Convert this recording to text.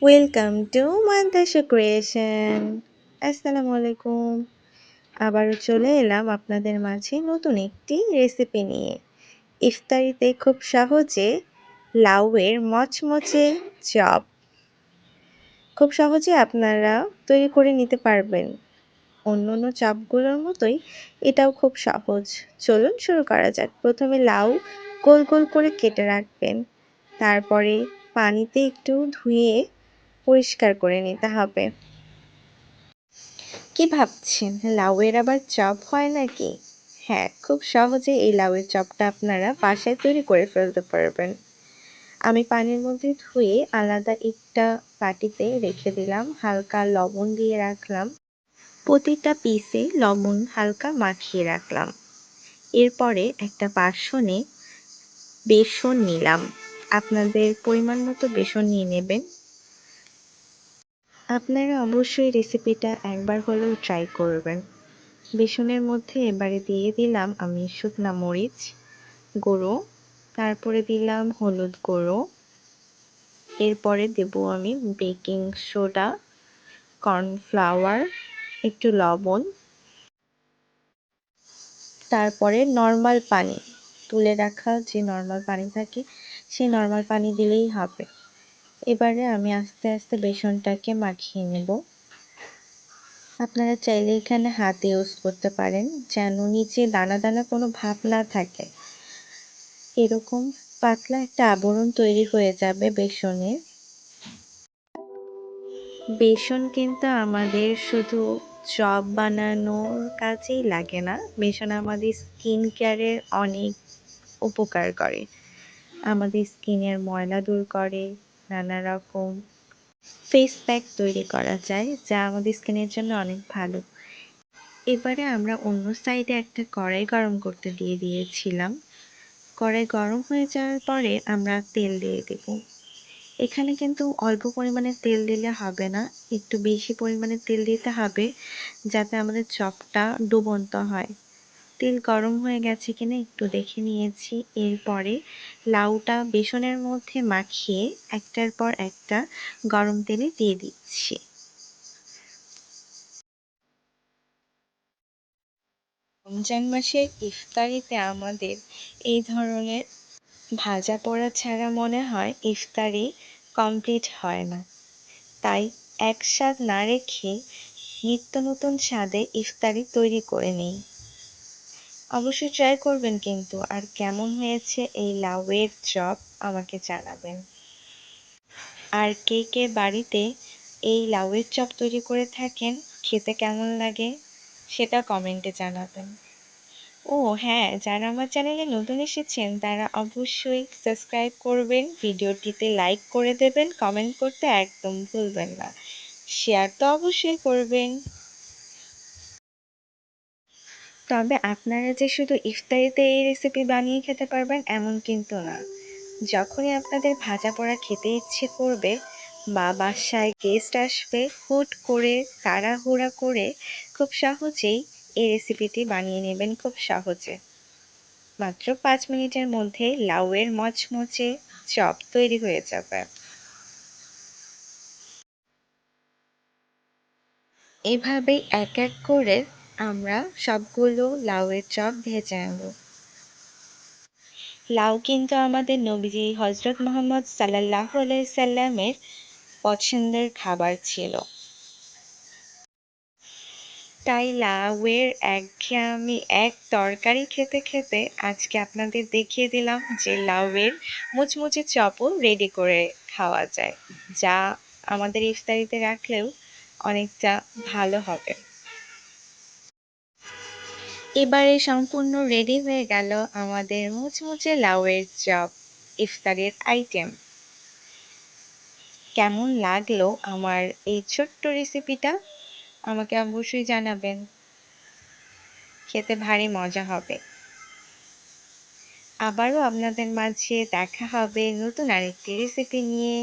Welcome to mantasha creation. আসসালামু আলাইকুম। আবারও চলে এলাম আপনাদের মাঝে নতুন একটি রেসিপি নিয়ে। ইফতারিতে খুব সহজে লাউয়ের মচমচে চপ খুব সহজে আপনারা তৈরি করে নিতে পারবেন। অন্য চপগুলোর মতোই এটাও খুব সহজ। চলুন শুরু করা যাক। প্রথমে লাউ গোল গোল করে কেটে রাখবেন। তারপরে পানিতে একটু ধুয়ে পরিষ্কার করে নিতে হবে। কি ভাবছেন, লাউয়ের আবার চপ হয় নাকি? হ্যাঁ, খুব সহজে এই লাউয়ের চপটা আপনারা বাসায় তৈরি করে ফেলতে পারবেন। আমি পানির মধ্যে ধুয়ে আলাদা একটা বাটিতে রেখে দিলাম, হালকা লবণ দিয়ে রাখলাম। প্রতিটা পিসে লবণ হালকা মাখিয়ে রাখলাম। এরপরে একটা বাসনে বেসন নিলাম। আপনাদের পরিমাণ মতো বেসন নিয়ে নেবেন। আপনারা অবশ্যই রেসিপিটা একবার হলেও ট্রাই করবেন। বেসনের মধ্যে এবারে দিয়ে দিলাম আমি শুকনা মরিচ গুঁড়ো, তারপরে দিলাম হলুদ গুঁড়ো, এরপরে দেব আমি বেকিং সোডা, কর্নফ্লাওয়ার, একটু লবণ, তারপরে নর্মাল পানি, তুলে রাখা যে নর্মাল পানি থাকে সেই নর্মাল পানি দিলেই হবে। এবারে আমি আস্তে আস্তে বেসনটাকে মাখিয়ে নেব। আপনারা চাইলে এখানে হাত ইউজ করতে পারেন, যেন নিচে দানা দানা কোনো ভাব না থাকে। এরকম পাতলা একটা আবরণ তৈরি হয়ে যাবে বেসনের। বেসন কিন্তু আমাদের শুধু চপ বানানোর কাজেই লাগে না, বেসন আমাদের স্কিন কেয়ারের অনেক উপকার করে। আমাদের স্কিনের ময়লা দূর করে, নানা রকম ফেস প্যাক তৈরি করা যায়, যা আমাদের স্কিনের জন্য অনেক ভালো। এবারে আমরা অন্য সাইডে একটা কড়াই গরম করতে দিয়ে দিয়েছিলাম। কড়াই গরম হয়ে যাওয়ার পরে আমরা তেল দিয়ে দেব। এখানে কিন্তু অল্প পরিমাণে তেল দিলে হবে না, একটু বেশি পরিমাণে তেল দিতে হবে, যাতে আমাদের চপটা ডুবন্ত হয়। তেল গরম হয়ে গেছে কিনা একটু দেখে নিয়েছি। এরপরে লাউটা বেসনের মধ্যে মাখিয়ে একটার পর একটা গরম তেলে দিয়ে দিচ্ছি। রমজান মাসের ইফতারিতে আমাদের এই ধরনের ভাজা পোড়া ছাড়া মনে হয় ইফতারি কমপ্লিট হয় না। তাই এক স্বাদ না রেখে নিত্য নতুন স্বাদে ইফতারি তৈরি করে নিই। অবশ্যই ট্রাই করবেন কিন্তু, আর কেমন হয়েছে এই লাউয়ের চপ আমাকে জানাবেন। আর কে কে বাড়িতে এই লাউয়ের চপ তৈরি করে থাকেন, খেতে কেমন লাগে সেটা কমেন্টে জানাবেন। ও হ্যাঁ, যারা আমার চ্যানেলে নতুন এসেছেন তারা অবশ্যই সাবস্ক্রাইব করবেন, ভিডিওটিতে লাইক করে দেবেন, কমেন্ট করতে একদম ভুলবেন না, শেয়ার তো অবশ্যই করবেন। তবে আপনারা যে শুধু ইফতারিতে এই রেসিপি বানিয়ে খেতে পারবেন এমন কিন্তু না। যখনই আপনাদের ভাজা পোড়া খেতে ইচ্ছে করবে বা বাসায় গেস্ট আসবে, হুট করে তাড়াহুড়া করে খুব সহজেই এই রেসিপিটি বানিয়ে নেবেন। খুব সহজে মাত্র 5 মিনিটের মধ্যে লাউয়ের মচমচে চপ তৈরি হয়ে যাবে। এভাবেই এক এক করে আমরা সবগুলো লাউয়ের চপ ভেজে নেব। লাউ কিন্তু আমাদের নবীজি হজরত মুহাম্মদ সাল্লাল্লাহু আলাইহি সাল্লামের পছন্দের খাবার ছিল। তাই লাউয়ের একঘেয়েমি এক তরকারি খেতে খেতে আজকে আপনাদের দেখিয়ে দিলাম যে লাউয়ের মুচমুচে চপও রেডি করে খাওয়া যায়, যা আমাদের ইফতারিতে রাখলেও অনেকটা ভালো হবে। এবারে সম্পূর্ণ রেডি হয়ে গেল আমাদের মুচমুচে লাউয়ের চপ ইফতারের আইটেম। কেমন লাগলো আমার এই ছোট্ট রেসিপিটা আমাকে অবশ্যই জানাবেন, খেতে ভারী মজা হবে। আবারও আপনাদের মাঝে দেখা হবে নতুন আরেকটি রেসিপি নিয়ে।